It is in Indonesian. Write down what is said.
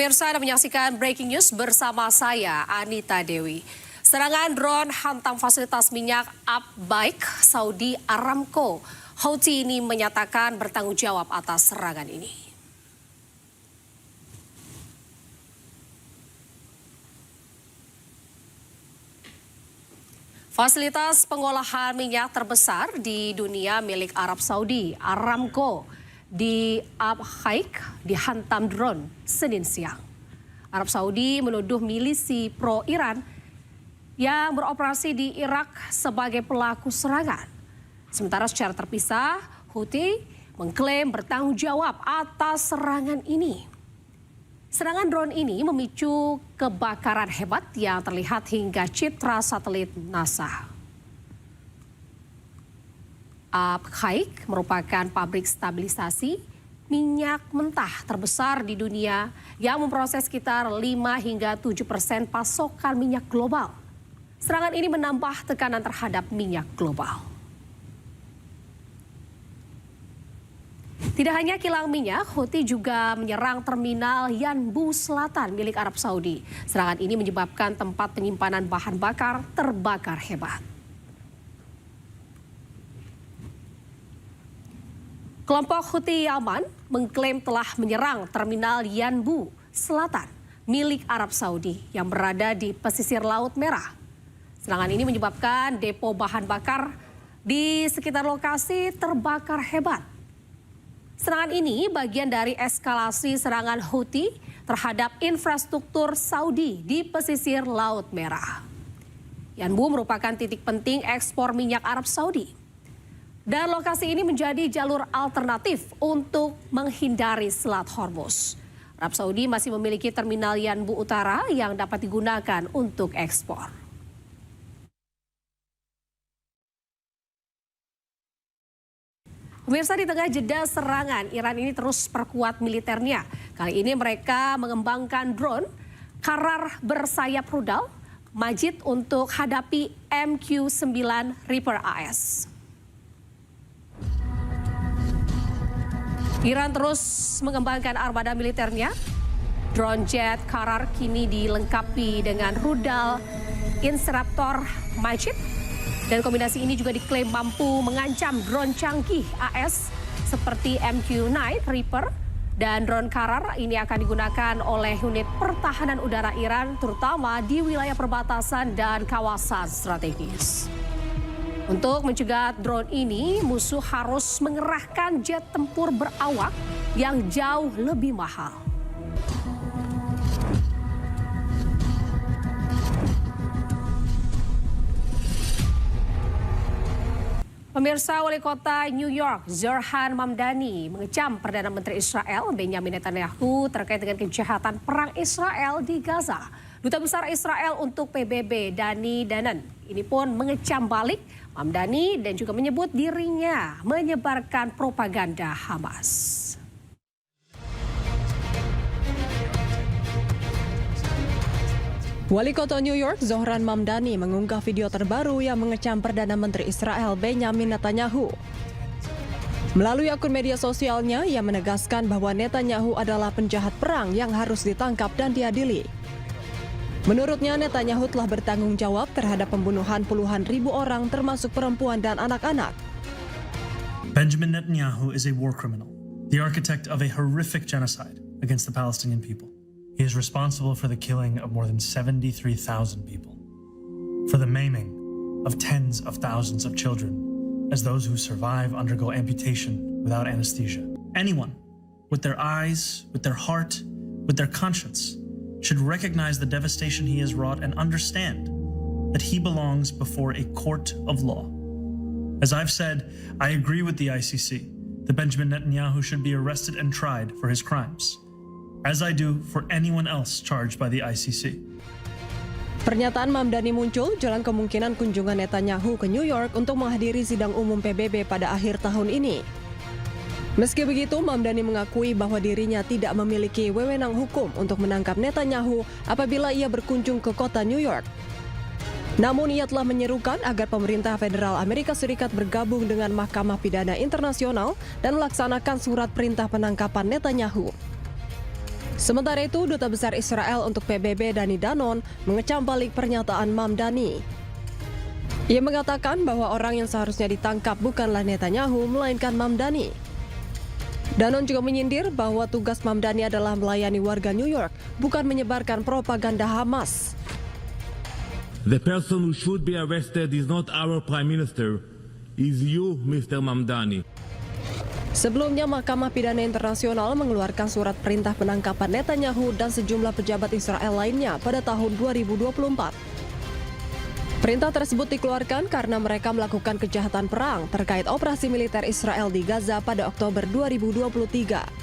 Pemirsa, Anda menyaksikan Breaking News bersama saya, Anita Dewi. Serangan drone hantam fasilitas minyak Abbaik Saudi Aramco. Houthi ini menyatakan bertanggung jawab atas serangan ini. Fasilitas pengolahan minyak terbesar di dunia milik Arab Saudi, Aramco, di Abbaik dihantam drone Senin siang. Arab Saudi menuduh milisi pro-Iran yang beroperasi di Irak sebagai pelaku serangan. Sementara secara terpisah, Houthi mengklaim bertanggung jawab atas serangan ini. Serangan drone ini memicu kebakaran hebat yang terlihat hingga citra satelit NASA. Abbaik merupakan pabrik stabilisasi minyak mentah terbesar di dunia yang memproses sekitar 5 hingga 7% pasokan minyak global. Serangan ini menambah tekanan terhadap minyak global. Tidak hanya kilang minyak, Houthi juga menyerang terminal Yanbu Selatan milik Arab Saudi. Serangan ini menyebabkan tempat penyimpanan bahan bakar terbakar hebat. Kelompok Houthi Yaman mengklaim telah menyerang terminal Yanbu Selatan milik Arab Saudi yang berada di pesisir Laut Merah. Serangan ini menyebabkan depo bahan bakar di sekitar lokasi terbakar hebat. Serangan ini bagian dari eskalasi serangan Houthi terhadap infrastruktur Saudi di pesisir Laut Merah. Yanbu merupakan titik penting ekspor minyak Arab Saudi. Dan lokasi ini menjadi jalur alternatif untuk menghindari Selat Hormuz. Arab Saudi masih memiliki terminal Yanbu Utara yang dapat digunakan untuk ekspor. Pemirsa, di tengah jeda serangan, Iran ini terus perkuat militernya. Kali ini mereka mengembangkan drone Qarar bersayap rudal Majid untuk hadapi MQ-9 Reaper AS. Iran terus mengembangkan armada militernya. Drone jet Qarar kini dilengkapi dengan rudal Inceraptor Majid. Dan kombinasi ini juga diklaim mampu mengancam drone canggih AS seperti MQ-9 Reaper. Dan drone Qarar ini akan digunakan oleh unit pertahanan udara Iran terutama di wilayah perbatasan dan kawasan strategis. Untuk mencegah drone ini, musuh harus mengerahkan jet tempur berawak yang jauh lebih mahal. Pemirsa, Wali Kota New York, Zohran Mamdani, mengecam Perdana Menteri Israel, Benjamin Netanyahu, terkait dengan kejahatan perang Israel di Gaza. Duta Besar Israel untuk PBB, Dani Danon, ini pun mengecam balik Mamdani dan juga menyebut dirinya menyebarkan propaganda Hamas. Wali Kota New York, Zohran Mamdani, mengunggah video terbaru yang mengecam Perdana Menteri Israel Benjamin Netanyahu. Melalui akun media sosialnya, ia menegaskan bahwa Netanyahu adalah penjahat perang yang harus ditangkap dan diadili. Menurutnya, Netanyahu telah bertanggung jawab terhadap pembunuhan puluhan ribu orang termasuk perempuan dan anak-anak. Benjamin Netanyahu is a war criminal, the architect of a horrific genocide against the Palestinian people. He is responsible for the killing of more than 73,000 people, for the maiming of tens of thousands of children, as those who survive undergo amputation without anesthesia. Anyone with their eyes, with their heart, with their conscience should recognize the devastation he has wrought and understand that he belongs before a court of law. As I've said, I agree with the ICC that Benjamin Netanyahu should be arrested and tried for his crimes, as I do for anyone else charged by the ICC. Pernyataan Mamdani muncul jelang kemungkinan kunjungan Netanyahu ke New York untuk menghadiri sidang umum PBB pada akhir tahun ini. Meski begitu, Mamdani mengakui bahwa dirinya tidak memiliki wewenang hukum untuk menangkap Netanyahu apabila ia berkunjung ke kota New York. Namun ia telah menyerukan agar pemerintah federal Amerika Serikat bergabung dengan Mahkamah Pidana Internasional dan melaksanakan surat perintah penangkapan Netanyahu. Sementara itu, Duta Besar Israel untuk PBB Dani Danon mengecam balik pernyataan Mamdani. Ia mengatakan bahwa orang yang seharusnya ditangkap bukanlah Netanyahu, melainkan Mamdani. Danon juga menyindir bahwa tugas Mamdani adalah melayani warga New York, bukan menyebarkan propaganda Hamas. The person who should be arrested is not our Prime Minister, is you, Mr. Mamdani. Sebelumnya, Mahkamah Pidana Internasional mengeluarkan surat perintah penangkapan Netanyahu dan sejumlah pejabat Israel lainnya pada tahun 2024. Perintah tersebut dikeluarkan karena mereka melakukan kejahatan perang terkait operasi militer Israel di Gaza pada Oktober 2023.